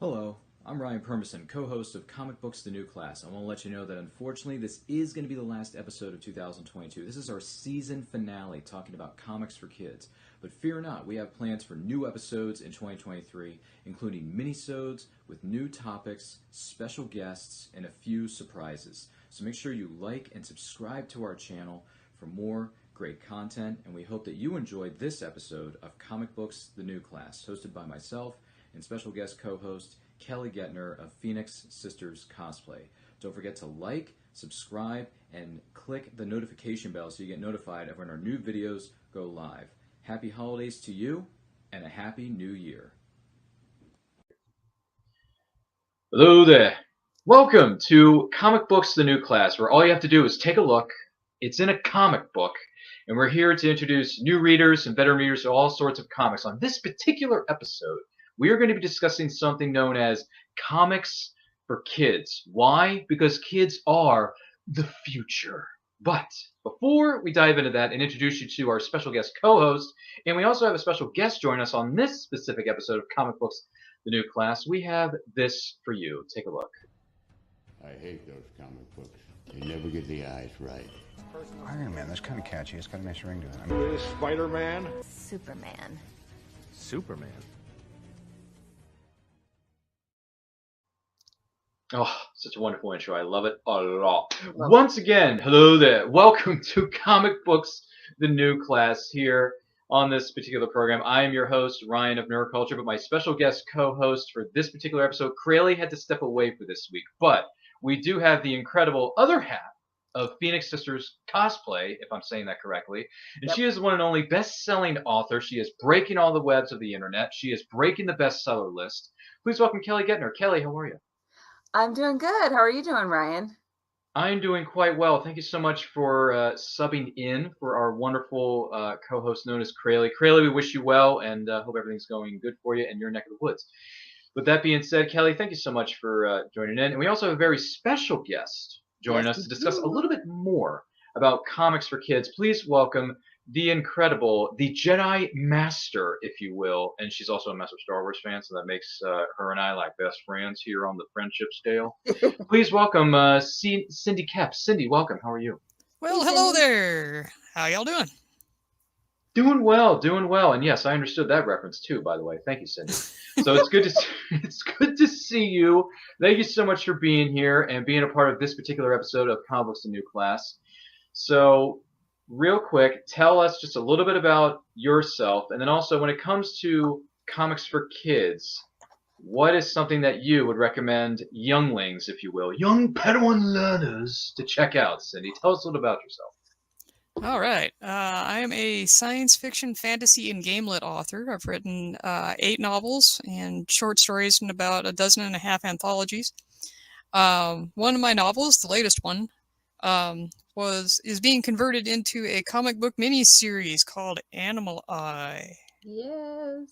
Hello, I'm Ryan Permison, co-host of Comic Books The New Class. I want to let you know that unfortunately this is going to be the last episode of 2022. This is our season finale talking about comics for kids. But fear not, we have plans for new episodes in 2023, including minisodes with new topics, special guests, and a few surprises. So make sure you like and subscribe to our channel for more great content, and we hope that you enjoyed this episode of Comic Books The New Class, hosted by myself and special guest co-host Kelly Guentner of Phoenix Sisters Cosplay. Don't forget to like, subscribe, and click the notification bell so you get notified of when our new videos go live. Happy holidays to you, and a happy new year. Hello there. Welcome to Comic Books The New Class, where all you have to do is take a look. It's in a comic book, and we're here to introduce new readers and veteran readers to all sorts of comics. On this particular episode, we are going to be discussing something known as comics for kids. Why? Because kids are the future. But before we dive into that and introduce you to our special guest co-host, and we also have a special guest join us on this specific episode of Comic Books The New Class, we have this for you. Take a look. I hate those comic books. They never get the eyes right. Iron Man, that's kind of catchy. It's got a nice ring to it. Spider-Man? Superman. Superman. Oh, such a wonderful intro. I love it a lot. Once again, hello there. Welcome to Comic Books The New Class here on this particular program. I am your host, Ryan of Neuroculture, but my special guest co-host for this particular episode, Crayley, had to step away for this week. But we do have the incredible other half of Phoenix Sisters Cosplay, if I'm saying that correctly. And She is the one and only best-selling author. She is breaking all the webs of the internet. She is breaking the bestseller list. Please welcome Kelly Guentner. Kelly, how are you? I'm doing good. How are you doing, Ryan? I'm doing quite well. Thank you so much for subbing in for our wonderful co-host known as Crayley. Crayley, we wish you well and hope everything's going good for you in your neck of the woods. With that being said, Kelly, thank you so much for joining in. And we also have a very special guest joining us to discuss a little bit more about comics for kids. Please welcome the incredible, the Jedi Master, if you will. And she's also a massive Star Wars fan, so that makes her and I like best friends here on the friendship scale. Please welcome Cindy Koepp. Cindy, welcome. How are you? Well, hello there. How y'all doing? Doing well, doing well. And yes, I understood that reference too, by the way. Thank you, Cindy. So it's good to it's good to see you. Thank you so much for being here and being a part of this particular episode of Comic Books: The New Class. So, real quick, tell us just a little bit about yourself, and then also when it comes to comics for kids, what is something that you would recommend younglings, if you will, young Padawan learners to check out? Cindy, tell us a little about yourself. All right. I am a science fiction, fantasy, and gamelit author. I've written 8 novels and short stories and about 12.5 anthologies. One of my novels, the latest one, is being converted into a comic book mini-series called Animal Eye. Yes.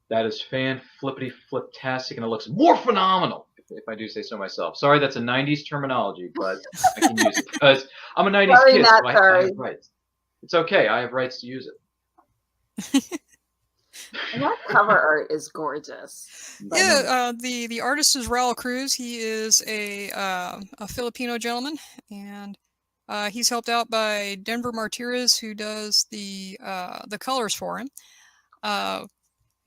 That is fan-flippity-fliptastic, and it looks more phenomenal, if I do say so myself. Sorry, that's a 90s terminology, but I can use it because I'm a 90s Sorry, kid, not so I sorry. have rights. It's okay. I have rights to use it. And that cover art is gorgeous. Yeah, the artist is Raul Cruz. He is a Filipino gentleman, and he's helped out by Denver Martirez, who does the colors for him.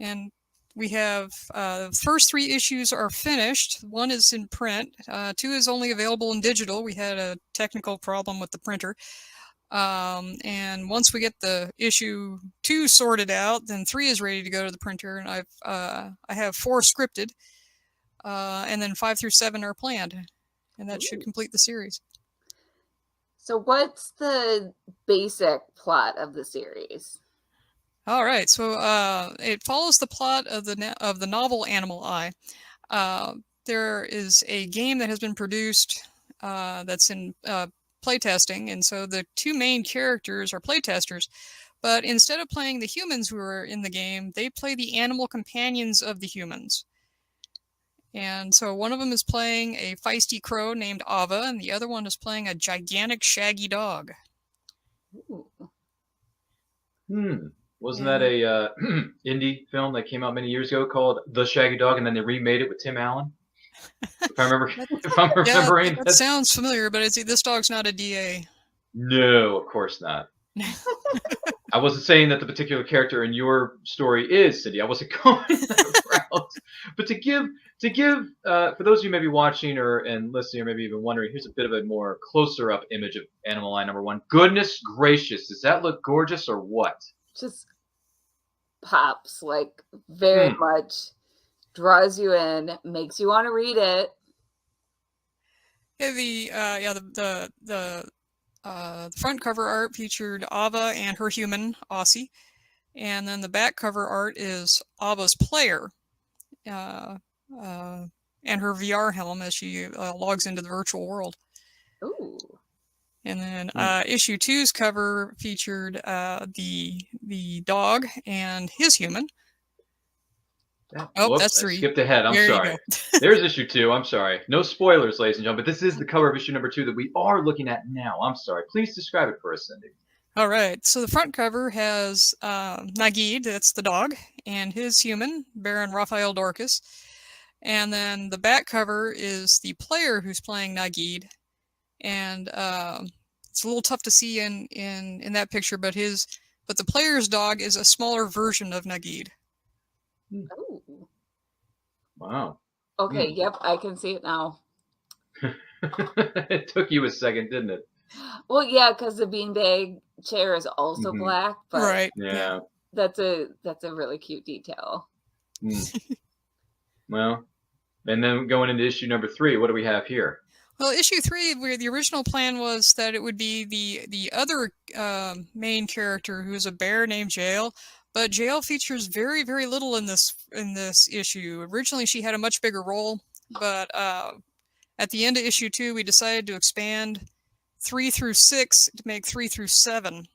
And we have the first 3 issues are finished. 1 is in print. 2 is only available in digital. We had a technical problem with the printer. And once we get the issue 2 sorted out, then 3 is ready to go to the printer. And I have 4 scripted, and then 5 through 7 are planned, and that should complete the series. So what's the basic plot of the series? All right, so it follows the plot of the novel Animal Eye. There is a game that has been produced that's in playtesting, and so the 2 main characters are playtesters, but instead of playing the humans who are in the game, they play the animal companions of the humans. And so one of them is playing a feisty crow named Ava, and the other one is playing a gigantic shaggy dog. Ooh. Wasn't that a indie film that came out many years ago called The Shaggy Dog, and then they remade it with Tim Allen? If I remember, if I'm Yeah, remembering, that sounds familiar, but this dog's not a DA. No, of course not. I wasn't saying that the particular character in your story is Cindy. I wasn't going that route. But to give for those of you maybe watching and listening or maybe even wondering, here's a bit of a more closer up image of Animal Line number 1. Goodness gracious, does that look gorgeous or what? Just pops, like, very much draws you in, makes you want to read it. Yeah, the front cover art featured Ava and her human, Aussie. And then the back cover art is Ava's player and her VR helm as she logs into the virtual world. Ooh. And then issue 2's cover featured the dog and his human. Whoops, that's 3. I skipped ahead. I'm There you sorry. There's issue 2. I'm sorry. No spoilers, ladies and gentlemen, but this is the cover of issue number 2 that we are looking at now. I'm sorry. Please describe it for us, Cindy. All right. So the front cover has Nagid, that's the dog, and his human, Baron Raphael Dorcas. And then the back cover is the player who's playing Nagid. And it's a little tough to see in that picture, but the player's dog is a smaller version of Nagid. Ooh. Wow. Okay, yep, I can see it now. It took you a second, didn't it? Well, yeah, because the beanbag chair is also black, but Right. Yeah. that's a really cute detail. Well, and then going into issue number 3, what do we have here? Well, issue 3, where the original plan was that it would be the other main character, who is a bear named Jael, but Jael features very, very little in this issue. Originally, she had a much bigger role, but at the end of issue 2, we decided to expand 3 through 6 to make 3 through 7,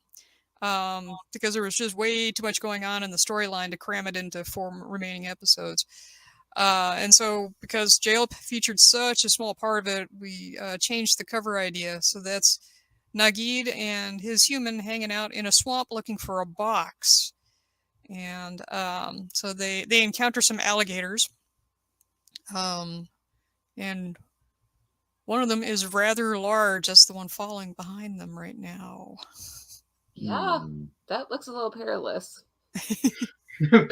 because there was just way too much going on in the storyline to cram it into 4 remaining episodes. And so, because Jael featured such a small part of it, we changed the cover idea. So that's Nagid and his human hanging out in a swamp looking for a box. And so they encounter some alligators. And one of them is rather large. That's the one falling behind them right now. Yeah, that looks a little perilous.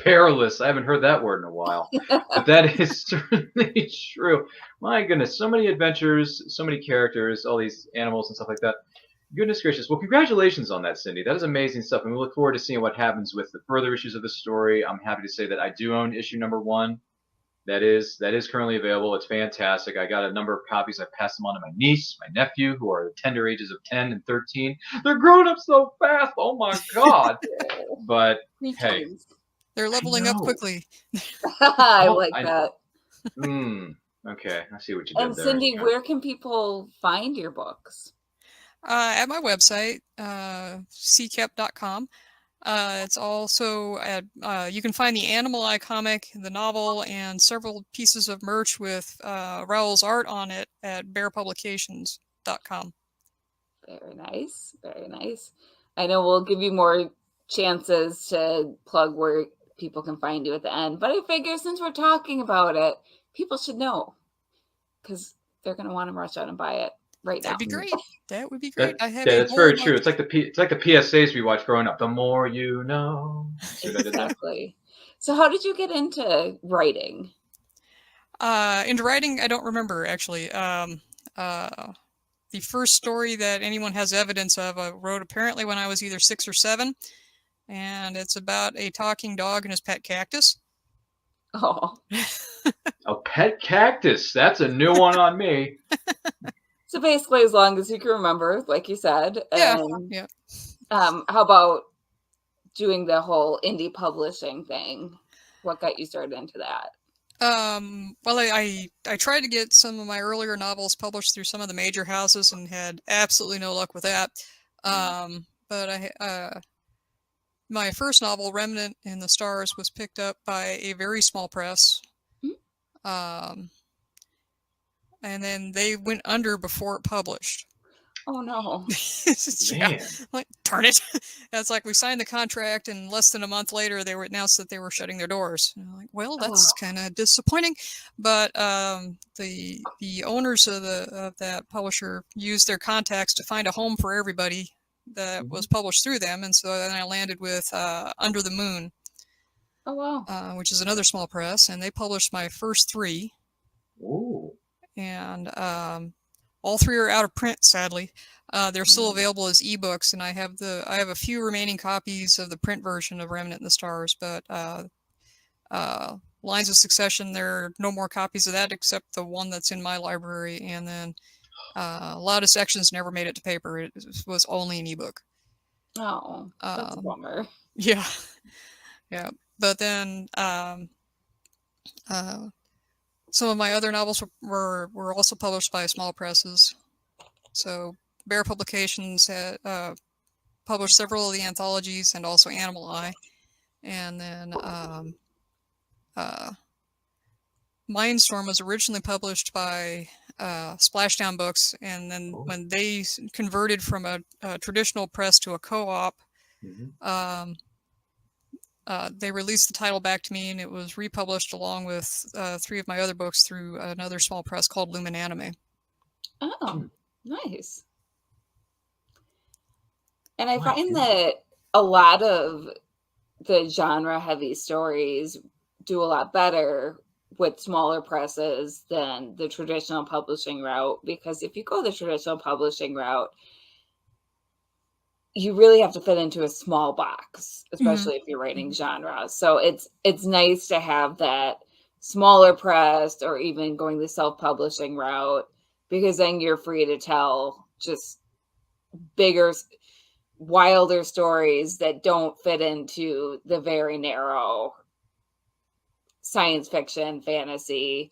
Perilous. I haven't heard that word in a while. But that is certainly true. My goodness, so many adventures, so many characters, all these animals and stuff like that. Goodness gracious. Well, congratulations on that, Cindy. That is amazing stuff. And we look forward to seeing what happens with the further issues of the story. I'm happy to say that I do own issue number 1. That is currently available. It's fantastic. I got a number of copies. I passed them on to my niece, my nephew, who are the tender ages of 10 and 13. They're growing up so fast. Oh, my God. But, hey. They're leveling up quickly. I like that. Okay, I see what you did and there. Cindy, where can people find your books? At my website, ckepp.com. It's also at, you can find the Animal Eye comic, the novel, and several pieces of merch with Raoul's art on it at bearpublications.com. Very nice. Very nice. I know we'll give you more chances to plug where people can find you at the end, but I figure since we're talking about it, people should know because they're going to want to rush out and buy it right now. That'd be great. That would be great. That's very true. It's like the PSAs we watched growing up. The more you know. Exactly. So how did you get into writing? Into writing, I don't remember actually. The first story that anyone has evidence of, I wrote apparently when I was either 6 or 7, and it's about a talking dog and his pet cactus. Oh. A pet cactus. That's a new one on me. So basically, as long as you can remember, like you said. Yeah. How about doing the whole indie publishing thing? What got you started into that? Well, I tried to get some of my earlier novels published through some of the major houses and had absolutely no luck with that. But my first novel, Remnant in the Stars, was picked up by a very small press. And then they went under before it published. Oh no. Yeah, Man. like darn it. That's like we signed the contract, and less than a month later, they were announced that they were shutting their doors. And I'm like, well, that's kind of disappointing. But the owners of that publisher used their contacts to find a home for everybody that was published through them, and so then I landed with Under the Moon, Oh wow. which is another small press, and they published my first 3. Ooh. And all 3 are out of print, sadly. They're still available as ebooks, and I have a few remaining copies of the print version of Remnant in the Stars, but Lines of Succession, there are no more copies of that except the one that's in my library, and then a lot of sections never made it to paper. It was only an ebook. Oh, that's a bummer. Yeah, yeah. But then some of my other novels were also published by small presses. So Bear Publications had published several of the anthologies and also Animal Eye. And then Mindstorm was originally published by Splashdown Books, and then when they converted from a traditional press to a co-op, they released the title back to me, and it was republished along with 3 of my other books through another small press called Lumen Anime. Oh, nice. And I find that a lot of the genre-heavy stories do a lot better with smaller presses than the traditional publishing route, because if you go the traditional publishing route, you really have to fit into a small box, especially if you're writing genre. So it's nice to have that smaller press or even going the self-publishing route, because then you're free to tell just bigger, wilder stories that don't fit into the very narrow science fiction, fantasy.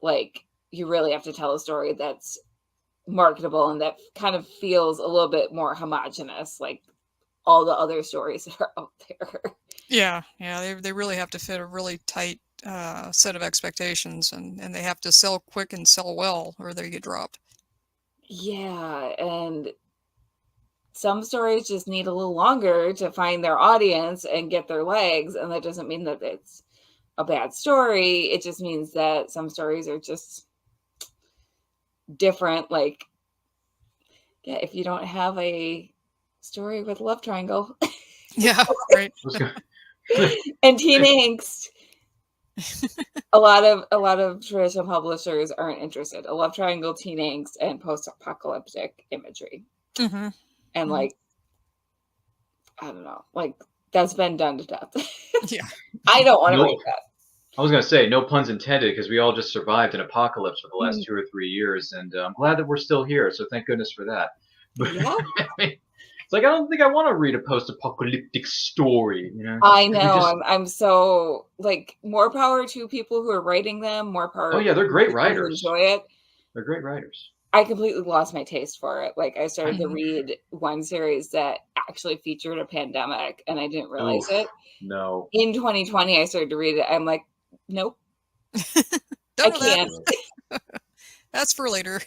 Like, you really have to tell a story that's marketable and that kind of feels a little bit more homogenous, like all the other stories that are out there. Yeah, they really have to fit a really tight set of expectations, and they have to sell quick and sell well, or they get dropped. Yeah, and some stories just need a little longer to find their audience and get their legs, and that doesn't mean that it's a bad story. It just means that some stories are just different. Like, yeah, if you don't have a story with love triangle, yeah, right, and teen angst, a lot of traditional publishers aren't interested. A love triangle, teen angst, and post-apocalyptic imagery, and like, I don't know, like, that's been done to death. Yeah, I don't want to read that. I was going to say, no puns intended, because we all just survived an apocalypse for the last 2 or 3 years, and I'm glad that we're still here, so thank goodness for that. But Yeah. It's like, I don't think I want to read a post-apocalyptic story, you know? I know. I'm so, like, more power to people who are writing them, more power. Oh, yeah, they're great to people who writers. enjoy it. They're great writers. I completely lost my taste for it. Like, I started to read one series that actually featured a pandemic, and I didn't realize it. No. In 2020, I started to read it. I'm like, nope. I can't. That's for later.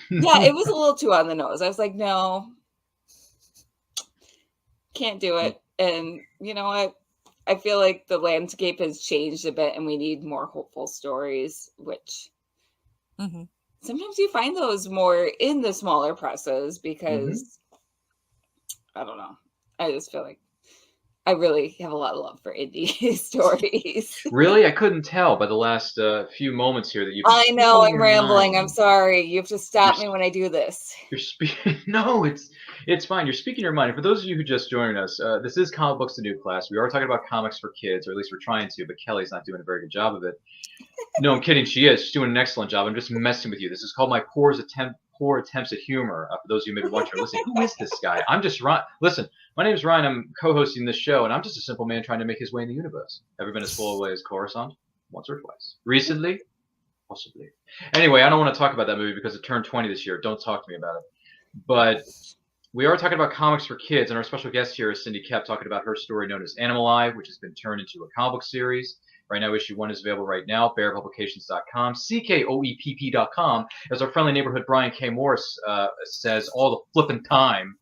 Yeah, it was a little too on the nose. I was like, no, can't do it. And you know what? I feel like the landscape has changed a bit, and we need more hopeful stories, which sometimes you find those more in the smaller presses, because I don't know. I just feel like I really have a lot of love for indie stories. Really? I couldn't tell by the last few moments here that you've... I know, I'm rambling. I'm sorry. You have to stop me when I do this. You're speaking... No, it's fine. You're speaking your mind. And for those of you who just joined us, this is Comic Books, the New Class. We are talking about comics for kids, or at least we're trying to, but Kelly's not doing a very good job of it. No, I'm kidding. She is. She's doing an excellent job. I'm just messing with you. This is called my poor attempts at humor. For those of you maybe watching or listening, who is this guy? I'm just Ryan. Listen, my name's Ryan. I'm co-hosting this show, and I'm just a simple man trying to make his way in the universe. Ever been as full away as Coruscant? Once or twice. Recently? Possibly. Anyway, I don't want to talk about that movie because it turned 20 this year. Don't talk to me about it. But we are talking about comics for kids, and our special guest here is Cindy Koepp, talking about her story known as Animal Eye, which has been turned into a comic book series. Right now, issue 1 is available right now, bearpublications.com, CKOEPP.com, as our friendly neighborhood Brian K. Morris says all the flipping time.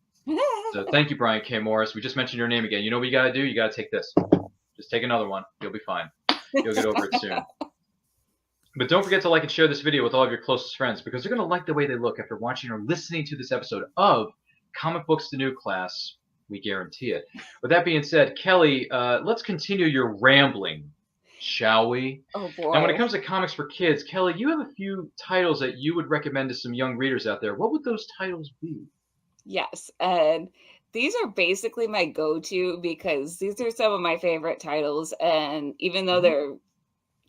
So thank you, Brian K. Morris. We just mentioned your name again. You know what you got to do? You got to take this. Just take another one. You'll be fine. You'll get over it soon. But don't forget to like and share this video with all of your closest friends, because they're going to like the way they look after watching or listening to this episode of Comic Books the New Class. We guarantee it. With that being said, Kelly, let's continue your rambling, shall we? Oh, boy. And when it comes to comics for kids, Kelly, you have a few titles that you would recommend to some young readers out there. What would those titles be? Yes, and these are basically my go-to because these are some of my favorite titles, and even though they're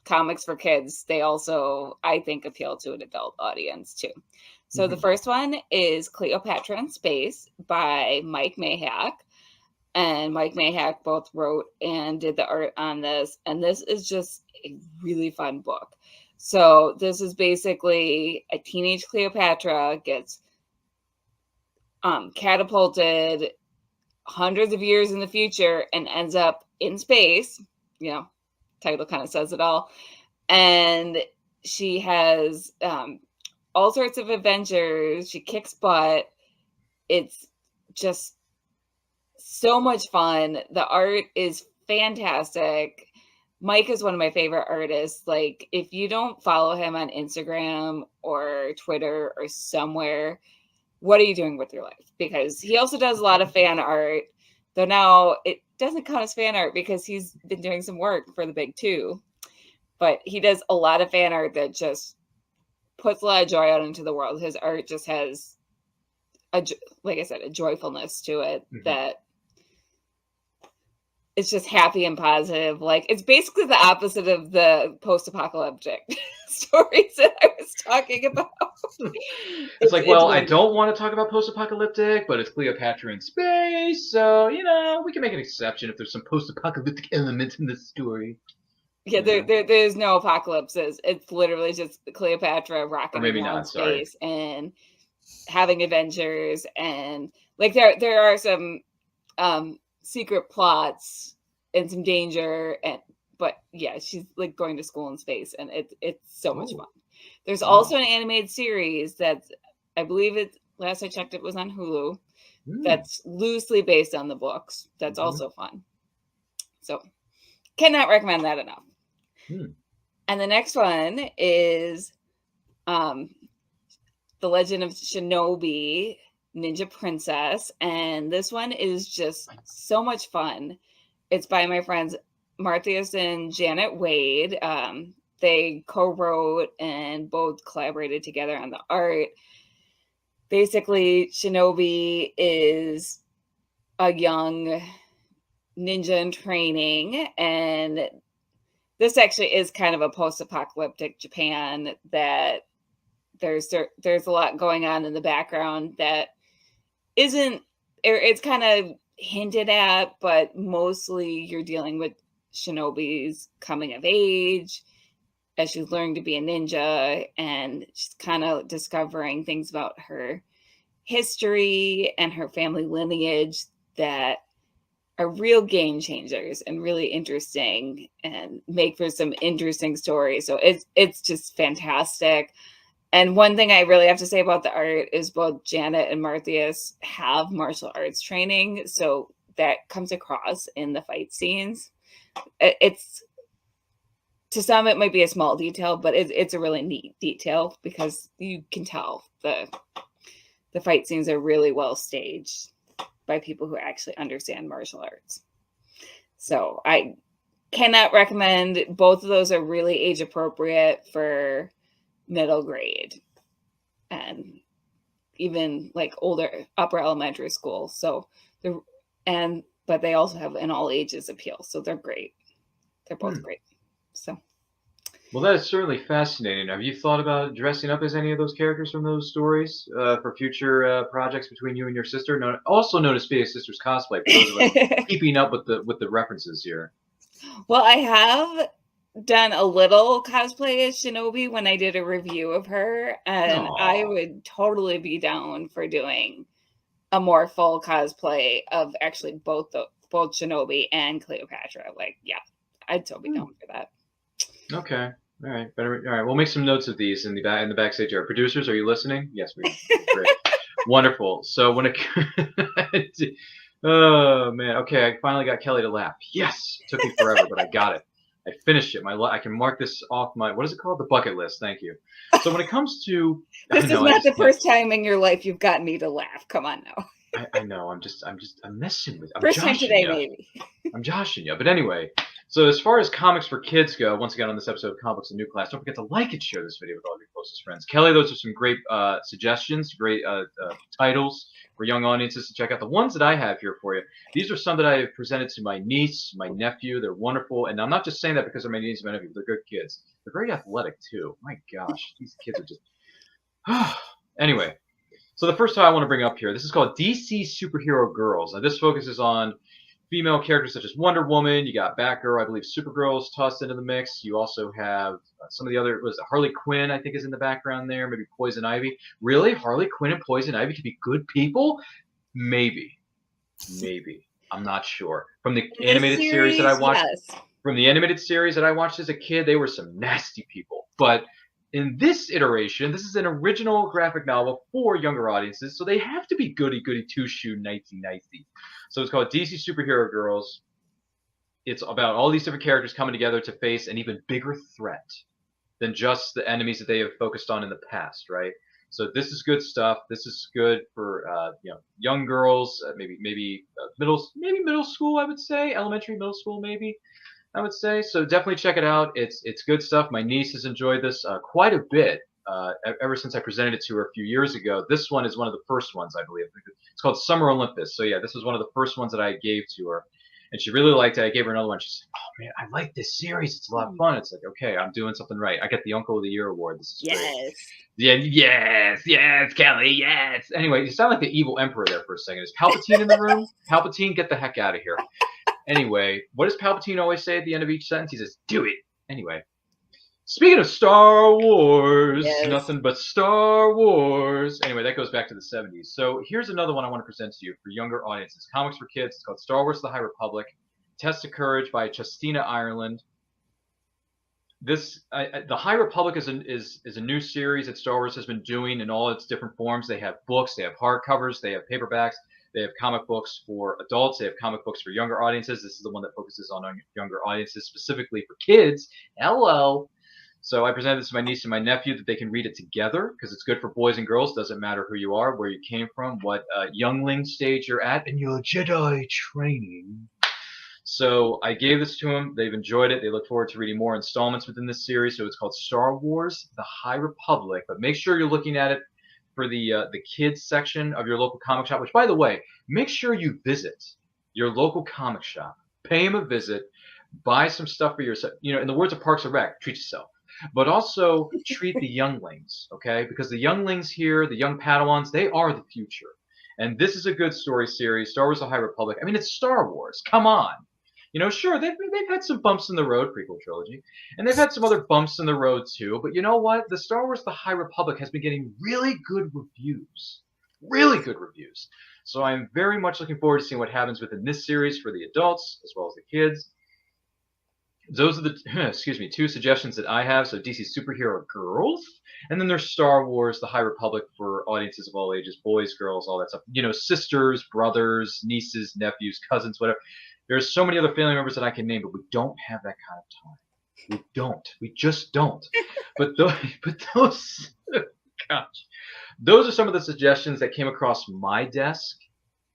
comics for kids, they also, I think, appeal to an adult audience too. So the first one is Cleopatra in Space by Mike Mayhack. And Mike Mayhack both wrote and did the art on this. And this is just a really fun book. So this is basically a teenage Cleopatra gets catapulted hundreds of years in the future and ends up in space. You know, title kind of says it all. And she has all sorts of adventures. She kicks butt. It's just so much fun. The art is fantastic. Mike is one of my favorite artists. Like, if you don't follow him on Instagram or Twitter or somewhere, what are you doing with your life? Because he also does a lot of fan art, though now it doesn't count as fan art because he's been doing some work for the big two. But he does a lot of fan art that just puts a lot of joy out into the world. His art just has, like I said, a joyfulness to it that it's just happy and positive. Like, it's basically the opposite of the post-apocalyptic stories that I was talking about. It's like, well, I don't want to talk about post-apocalyptic, but it's Cleopatra in space, so, you know, we can make an exception if there's some post-apocalyptic elements in the story. Yeah, there's no apocalypses. It's literally just Cleopatra rocking around space and having adventures, and like there are some secret plots and some danger, but yeah, she's like going to school in space, and it's so much fun. There's also an animated series that's, I believe it, last I checked, it was on Hulu. That's loosely based on the books. That's also fun. So cannot recommend that enough. And the next one is The Legend of Shinobi Ninja Princess. And this one is just so much fun. It's by my friends Marthius and Janet Wade. They co-wrote and both collaborated together on the art. Basically, Shinobi is a young ninja in training, and this actually is kind of a post-apocalyptic Japan that there's a lot going on in the background that isn't, it's kind of hinted at, but mostly you're dealing with Shinobi's coming of age as she's learning to be a ninja, and she's kind of discovering things about her history and her family lineage that are real game changers and really interesting and make for some interesting stories. So it's just fantastic. And one thing I really have to say about the art is both Janet and Marthius have martial arts training, so that comes across in the fight scenes. It's, to some it might be a small detail, but it's a really neat detail because you can tell the fight scenes are really well staged by people who actually understand martial arts. So I cannot recommend. Both of those are really age appropriate for middle grade and even like older upper elementary school. So but they also have an all ages appeal. So they're great. They're both great. So. Well, that is certainly fascinating. Have you thought about dressing up as any of those characters from those stories for future projects between you and your sister? Also known as Space Sisters Cosplay, for those of us keeping up with the references here. Well, I have done a little cosplay as Shinobi when I did a review of her, and I would totally be down for doing a more full cosplay of actually both Shinobi and Cleopatra. Like, yeah, I'd totally be down for that. Okay. All right. Better. All right. We'll make some notes of these in the backstage area. Producers, are you listening? Yes, we are. Great. Wonderful. So when it oh man, okay, I finally got Kelly to laugh. Yes, it took me forever, but I got it. I finished it. I can mark this off my, what is it called? The bucket list. Thank you. So when it comes to, This I know, is I not just the can't. first time in your life you've gotten me to laugh. Come on now. I know. I'm messing with. I'm First time joshing today, you. maybe. I'm joshing you. But anyway, so as far as comics for kids go, once again on this episode of Comic Books: A New Class, don't forget to like and share this video with all of your closest friends. Kelly, those are some great suggestions, great titles for young audiences to check out. The ones that I have here for you, these are some that I have presented to my niece, my nephew. They're wonderful, and I'm not just saying that because they're my niece and my nephew. They're good kids. They're very athletic too. My gosh, these kids are just. Anyway. So the first time I want to bring up here, this is called DC Superhero Girls. Now this focuses on female characters such as Wonder Woman. You got Batgirl, I believe Supergirl is tossed into the mix. You also have some of the other, Harley Quinn, I think, is in the background there. Maybe Poison Ivy. Really? Harley Quinn and Poison Ivy could be good people? Maybe. I'm not sure. From the animated series that I watched, as a kid, they were some nasty people. But in this iteration, this is an original graphic novel for younger audiences, so they have to be goody two-shoe, nicey. So it's called DC Superhero Girls. It's about all these different characters coming together to face an even bigger threat than just the enemies that they have focused on in the past, right? So this is good stuff. This is good for young girls, maybe middle school, I would say, elementary, middle school, maybe. I would say. So definitely check it out. It's good stuff. My niece has enjoyed this quite a bit ever since I presented it to her a few years ago. This one is one of the first ones, I believe. It's called Summer Olympus. So yeah, this was one of the first ones that I gave to her. And she really liked it. I gave her another one. She's like, oh man, I like this series. It's a lot of fun. It's like, okay, I'm doing something right. I get the Uncle of the Year award. This is great. Yeah, yes, Kelly, yes. Anyway, you sound like the evil emperor there for a second. Is Palpatine in the room? Palpatine, get the heck out of here. Anyway, what does Palpatine always say at the end of each sentence? He says, do it. Anyway, speaking of Star Wars, nothing but Star Wars. Anyway, that goes back to the 70s. So here's another one I want to present to you for younger audiences. Comics for kids. It's called Star Wars: The High Republic. Test of Courage by Justina Ireland. This the High Republic is a new series that Star Wars has been doing in all its different forms. They have books, they have hardcovers, they have paperbacks. They have comic books for adults. They have comic books for younger audiences. This is the one that focuses on younger audiences, specifically for kids. Hello. So I presented this to my niece and my nephew that they can read it together because it's good for boys and girls. Doesn't matter who you are, where you came from, what youngling stage you're at in your Jedi training. So I gave this to them. They've enjoyed it. They look forward to reading more installments within this series. So it's called Star Wars: The High Republic. But make sure you're looking at it for the kids section of your local comic shop, which, by the way, make sure you visit your local comic shop. Pay them a visit. Buy some stuff for yourself. You know, in the words of Parks and Rec, treat yourself. But also treat the younglings, okay? Because the younglings here, the young Padawans, they are the future. And this is a good story series, Star Wars: The High Republic. I mean, it's Star Wars. Come on. You know, sure, they've had some bumps in the road, prequel trilogy, and they've had some other bumps in the road too. But you know what? The Star Wars: The High Republic has been getting really good reviews. Really good reviews. So I'm very much looking forward to seeing what happens within this series for the adults as well as the kids. Those are the two suggestions that I have. So DC Superhero Girls, and then there's Star Wars: The High Republic for audiences of all ages, boys, girls, all that stuff. You know, sisters, brothers, nieces, nephews, cousins, whatever. There's so many other family members that I can name, but we don't have that kind of time. We don't. We just don't. But those, gosh, those are some of the suggestions that came across my desk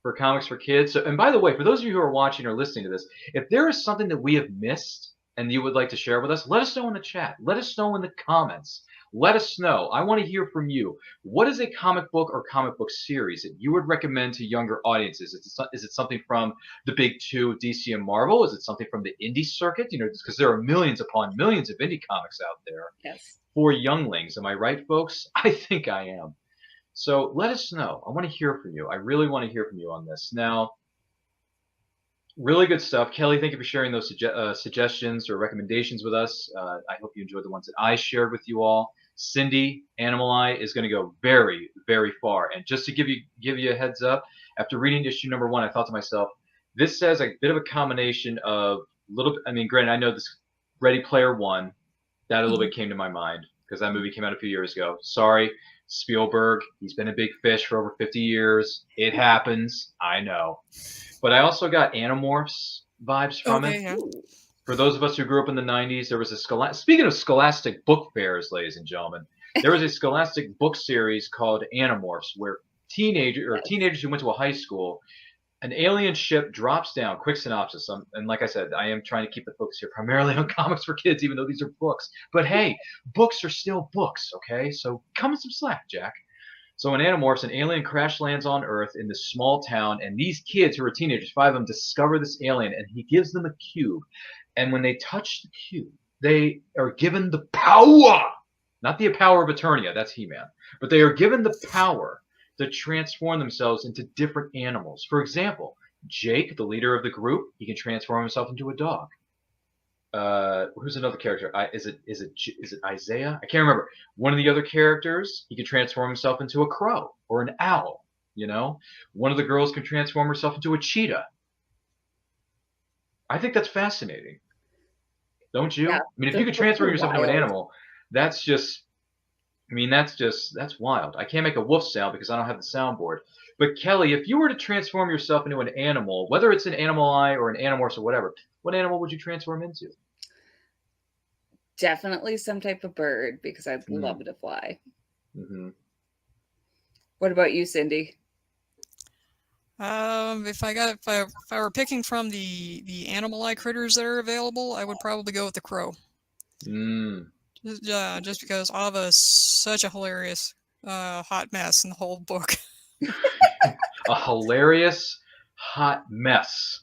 for comics for kids. So, and by the way, for those of you who are watching or listening to this, if there is something that we have missed and you would like to share with us, let us know in the chat. Let us know in the comments. Let us know. I want to hear from you. What is a comic book or comic book series that you would recommend to younger audiences? Is it something from the big two, DC and Marvel? Is it something from the indie circuit? You know, because there are millions upon millions of indie comics out there for younglings. Am I right, folks? I think I am. So let us know. I want to hear from you. I really want to hear from you on this. Now, really good stuff. Kelly, thank you for sharing those suggestions or recommendations with us. I hope you enjoyed the ones that I shared with you all. Cindy, Animal Eye is going to go very, very far. And just to give you a heads up, after reading issue number 1, I thought to myself, this says a bit of a combination of granted, I know this Ready Player One, That a little bit came to my mind because that movie came out a few years ago. Sorry, Spielberg. He's been a big fish for over 50 years. It happens. I know. But I also got Animorphs vibes from it. Yeah. For those of us who grew up in the 90s, there was a speaking of scholastic book fairs, ladies and gentlemen, there was a scholastic book series called Animorphs where teenagers who went to a high school, an alien ship drops down. Quick synopsis. And like I said, I am trying to keep the focus here primarily on comics for kids, even though these are books. But hey, books are still books, okay? So come in some slack, Jack. So in Animorphs, an alien crash lands on Earth in this small town, and these kids who are teenagers, 5 of them, discover this alien, and he gives them a cube. And when they touch the cube, they are given the power, not the power of Eternia, that's He-Man, but they are given the power to transform themselves into different animals. For example, Jake, the leader of the group, he can transform himself into a dog. Who's another character? Is it Isaiah? I can't remember. One of the other characters, he can transform himself into a crow or an owl. You know, one of the girls can transform herself into a cheetah. I think that's fascinating. Don't you? Yeah, I mean, if you could transform yourself into an wild. animal, that's wild. I can't make a woof sound because I don't have the soundboard. But Kelly, if you were to transform yourself into an animal, whether it's an animal eye or an Animorphs or whatever, what animal would you transform into? Definitely some type of bird because I'd love to fly. Mm-hmm. What about you, Cindy? If I were picking from the animal eye critters that are available, I would probably go with the crow. Just because Ava's such a hilarious hot mess in the whole book. A hilarious hot mess.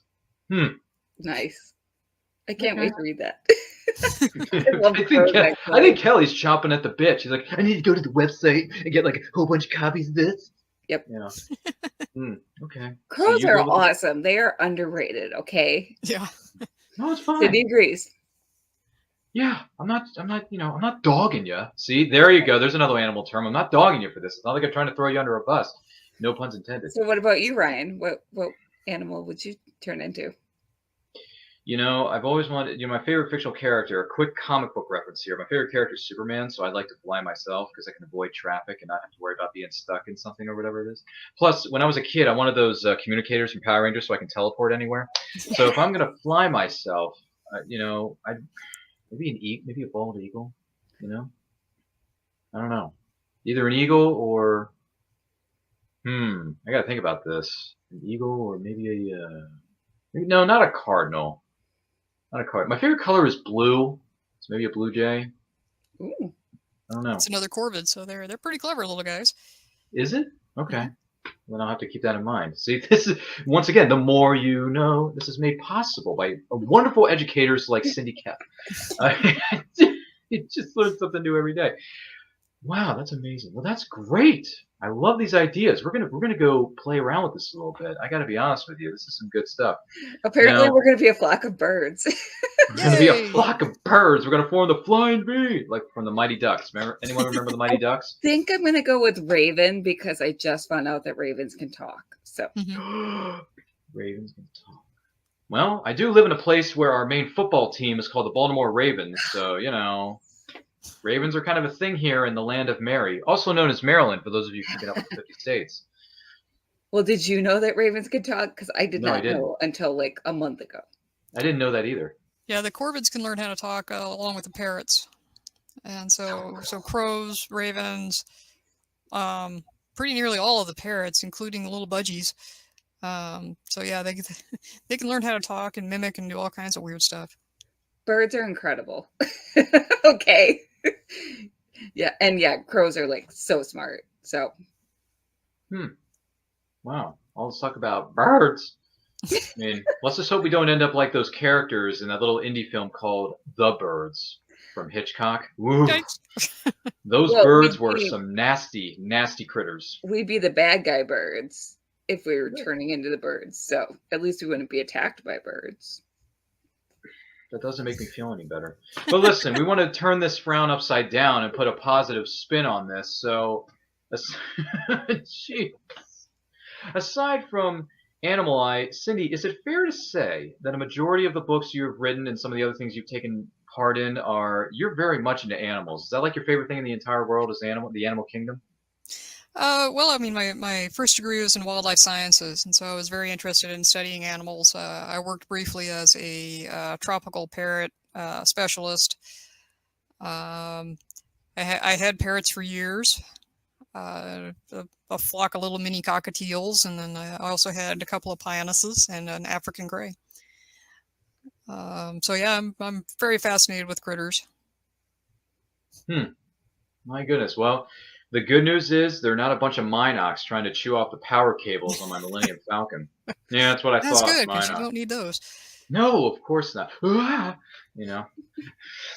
Nice. I can't wait to read that. I think Kelly's chomping at the bit. She's like, I need to go to the website and get like a whole bunch of copies of this. Yep. Yeah. Okay. Crows So are awesome. They are underrated. Okay. Yeah. No, it's fine. Cindy agrees. Yeah, I'm not dogging you. See, there you go. There's another animal term. I'm not dogging you for this. It's not like I'm trying to throw you under a bus. No puns intended. So what about you, Ryan? What animal would you turn into? You know, I've always wanted, my favorite fictional character, a quick comic book reference here. My favorite character is Superman, so I'd like to fly myself because I can avoid traffic and not have to worry about being stuck in something or whatever it is. Plus, when I was a kid, I wanted those communicators from Power Rangers so I can teleport anywhere. So if I'm going to fly myself, maybe a bald eagle, I don't know. Either an eagle or, I got to think about this. An eagle or maybe no, not a cardinal. Not a cardinal. My favorite color is blue. It's maybe a blue jay. Ooh. I don't know. It's another corvid, so they're pretty clever little guys. Is it? Okay. Then I'll have to keep that in mind. See, this is, once again, the more you know, this is made possible by wonderful educators like Cindy Koepp. You just learn something new every day. Wow, that's amazing. Well, that's great. I love these ideas. We're gonna go play around with this a little bit. I got to be honest with you. This is some good stuff. Apparently, we're going to be a flock of birds. We're going to be a flock of birds. We're going to form the flying bee, like from the Mighty Ducks. Anyone remember the Mighty Ducks? I think I'm going to go with Raven because I just found out that ravens can talk. So Ravens can talk. Well, I do live in a place where our main football team is called the Baltimore Ravens, so Ravens are kind of a thing here in the land of Mary, also known as Maryland, for those of you keeping up with the 50 states. Well, did you know that ravens could talk? Because I did No, I not didn't. know until like a month ago. I didn't know that either. Yeah, the corvids can learn how to talk along with the parrots, and so crows, ravens, pretty nearly all of the parrots, including the little budgies. So yeah, they can learn how to talk and mimic and do all kinds of weird stuff. Birds are incredible. Okay. Yeah, and crows are like so smart. So Wow. All this talk about birds. I mean, let's just hope we don't end up like those characters in that little indie film called The Birds from Hitchcock. Woo. Those birds were some nasty, nasty critters. We'd be the bad guy birds if we were turning into the birds. So at least we wouldn't be attacked by birds. That doesn't make me feel any better. But listen, we want to turn this frown upside down and put a positive spin on this. So, aside from Animal Eye, Cindy, is it fair to say that a majority of the books you have written and some of the other things you've taken pardon, you're very much into animals. Is that like your favorite thing in the entire world is the animal kingdom? Well, I mean, my first degree was in wildlife sciences, and so I was very interested in studying animals. I worked briefly as a tropical parrot specialist. I had parrots for years, a flock of little mini cockatiels, and then I also had a couple of pioneers and an African gray. So yeah, I'm very fascinated with critters. My goodness. Well, the good news is they're not a bunch of Minox trying to chew off the power cables on my Millennium Falcon. Yeah, that's what I That's thought. good because you Minox. don't need those. No, of course not. You know.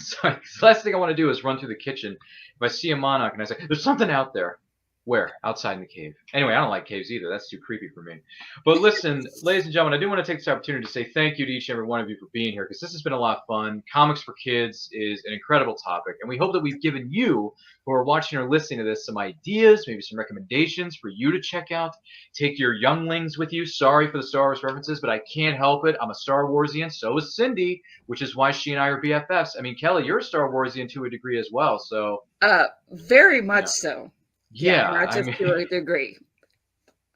So the last thing I want to do is run through the kitchen. If I see a monarch and I say, "There's something out there," where? Outside in the cave. Anyway, I don't like caves either. That's too creepy for me. But listen, ladies and gentlemen, I do want to take this opportunity to say thank you to each and every one of you for being here because this has been a lot of fun. Comics for kids is an incredible topic, and we hope that we've given you who are watching or listening to this some ideas, maybe some recommendations for you to check out. Take your younglings with you. Sorry for the Star Wars references, but I can't help it. I'm a Star Warsian. So is Cindy, which is why she and I are BFFs. I mean, Kelly, you're a Star Warsian to a degree as well. So very much so. Yeah, not just to a degree.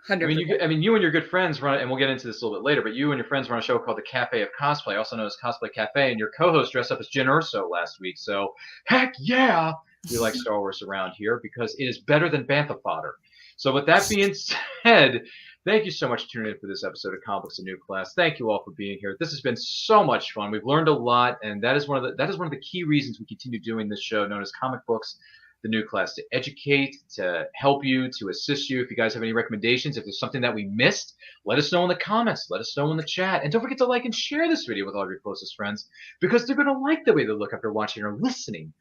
100%. I mean, you and your good friends run, and we'll get into this a little bit later, but you and your friends run a show called the Cafe of Cosplay, also known as Cosplay Cafe, and your co-host dressed up as Jyn Erso last week. So, heck yeah, we like Star Wars around here because it is better than Bantha fodder. So, with that being said, thank you so much for tuning in for this episode of Comic Books A New Class. Thank you all for being here. This has been so much fun. We've learned a lot, and that is one of the key reasons we continue doing this show known as Comic Books The New Class, to educate, to help you, to assist you. If you guys have any recommendations, if there's something that we missed, let us know in the comments, let us know in the chat, and don't forget to like and share this video with all your closest friends because they're going to like the way they look after watching or listening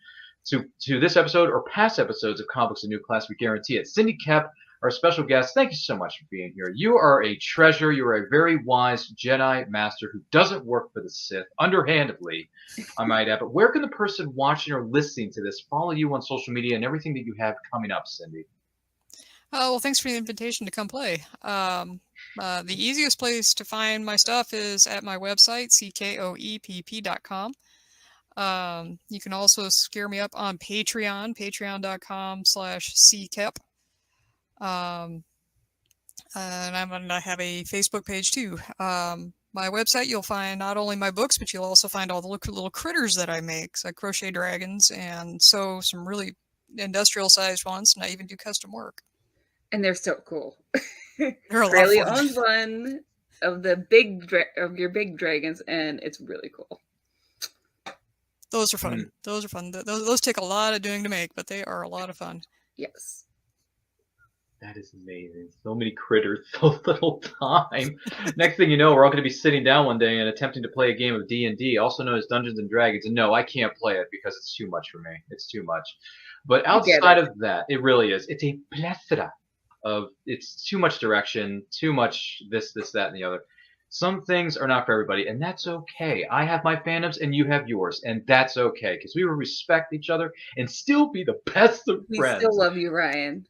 to this episode or past episodes of Comic Books A New Class. We guarantee it. Cindy Koepp, our special guest, thank you so much for being here. You are a treasure. You are a very wise Jedi Master who doesn't work for the Sith, underhandedly, I might add. But where can the person watching or listening to this follow you on social media and everything that you have coming up, Cindy? Well, thanks for the invitation to come play. The easiest place to find my stuff is at my website, ckoepp.com. You can also scare me up on Patreon, patreon.com/ckoepp. And I have a Facebook page too. My website, you'll find not only my books, but you'll also find all the little critters that I make. So I crochet dragons and sew some really industrial-sized ones, and I even do custom work. And they're so cool. They're a lot Riley of fun. owns one of the your big dragons, and it's really cool. Those are fun. Those are fun. Those take a lot of doing to make, but they are a lot of fun. Yes. That is amazing. So many critters, so little time. Next thing you know, we're all going to be sitting down one day and attempting to play a game of D&D, also known as Dungeons and Dragons. And no, I can't play it because it's too much for me. It's too much. But outside of that, it really is. It's a plethora of, it's too much direction, too much this, that, and the other. Some things are not for everybody, and that's okay. I have my fandoms, and you have yours, and that's okay, because we will respect each other and still be the best of friends. We still love you, Ryan.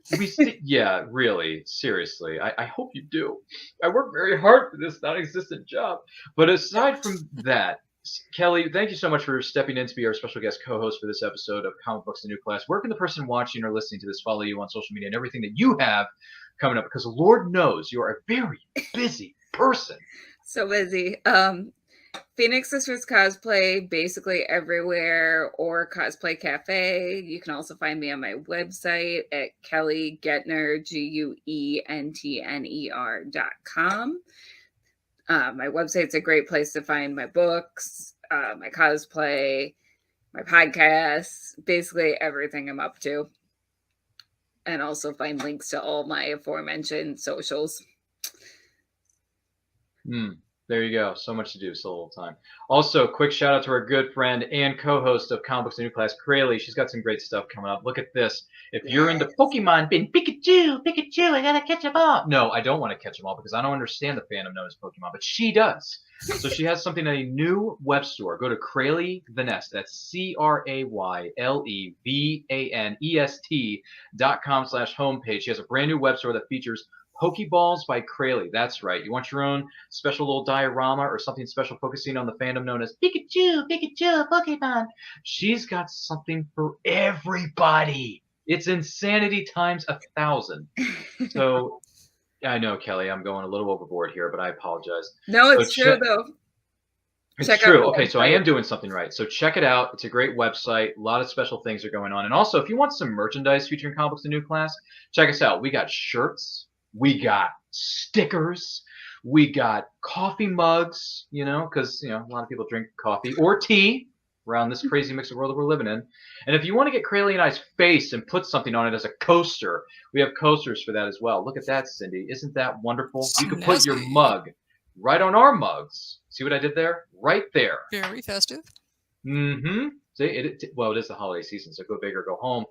Yeah, really, seriously. I hope you do. I work very hard for this non-existent job. But aside from that, Kelly, thank you so much for stepping in to be our special guest co-host for this episode of Comic Books The New Class. Where can the person watching or listening to this follow you on social media and everything that you have coming up? Because Lord knows you are a very busy person. So busy. Phoenix Sisters Cosplay, basically everywhere, or Cosplay Cafe. You can also find me on my website at Kelly Guentner, GUENTNER.com. My website's a great place to find my books, my cosplay, my podcasts, basically everything I'm up to. And also find links to all my aforementioned socials. There you go. So much to do, so little time. Also, quick shout out to our good friend and co-host of Comic Books The New Class, Crayley. She's got some great stuff coming up. Look at this. If you're into Pokemon, bin Pikachu, I gotta catch them all. No, I don't want to catch them all because I don't understand the fandom known as Pokemon, but she does. So she has something in a new web store. Go to Crayley the Nest. That's CRAYLEVANEST.com/homepage. She has a brand new web store that features Pokeballs by Krayley. That's right. You want your own special little diorama or something special focusing on the fandom known as Pikachu, Pokemon. She's got something for everybody. It's insanity times 1,000. So I know, Kelly, I'm going a little overboard here, but I apologize. No, it's true though. It's true. Okay, so I am doing something right. So check it out. It's a great website. A lot of special things are going on. And also, if you want some merchandise featuring Comic Books The New Class, check us out. We got shirts. We got stickers. We got coffee mugs, because, a lot of people drink coffee or tea around this crazy mixed world that we're living in. And if you want to get Krayley and I's face and put something on it as a coaster, we have coasters for that as well. Look at that, Cindy. Isn't that wonderful? You can put your mug right on our mugs. See what I did there? Right there. Very festive. Mm-hmm. See, it is the holiday season, so go big or go home.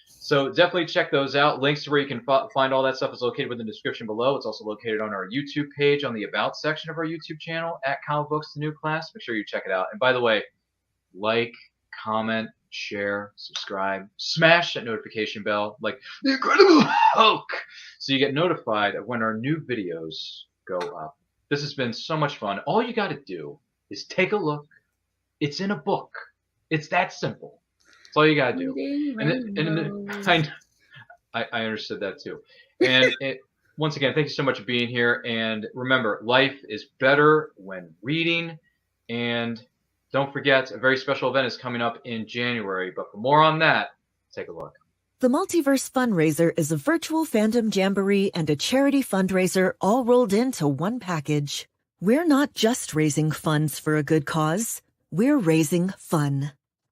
So definitely check those out. Links to where you can find all that stuff is located within the description below. It's also located on our YouTube page on the About section of our YouTube channel at Comic Books The New Class. Make sure you check it out. And by the way, like, comment, share, subscribe, smash that notification bell like the Incredible Hulk so you get notified of when our new videos go up. This has been so much fun. All you got to do is take a look. It's in a book. It's that simple. That's all you got to do. I understood that too. And once again, thank you so much for being here. And remember, life is better when reading. And don't forget, a very special event is coming up in January. But for more on that, take a look. The Multiverse Fundraiser is a virtual fandom jamboree and a charity fundraiser all rolled into one package. We're not just raising funds for a good cause, we're raising fun.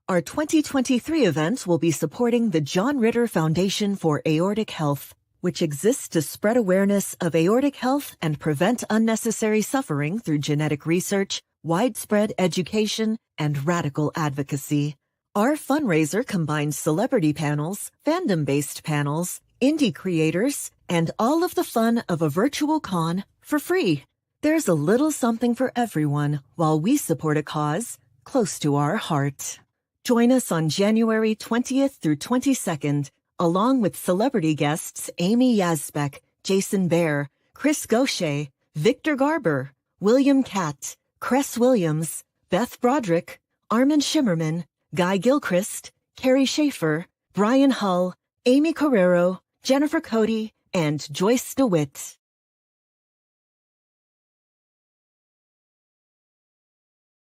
Our 2023 event will be supporting the John Ritter Foundation for Aortic Health, which exists to spread awareness of aortic health and prevent unnecessary suffering through genetic research, widespread education, and radical advocacy. Our fundraiser combines celebrity panels, fandom-based panels, indie creators, and all of the fun of a virtual con for free. There's a little something for everyone while we support a cause close to our heart. Join us on January 20th through 22nd, along with celebrity guests Amy Yazbek, Jason Bear, Chris Gaucher, Victor Garber, William Catt, Cress Williams, Beth Broderick, Armin Shimmerman, Guy Gilchrist, Carrie Schaefer, Brian Hull, Amy Carrero, Jennifer Cody, and Joyce DeWitt.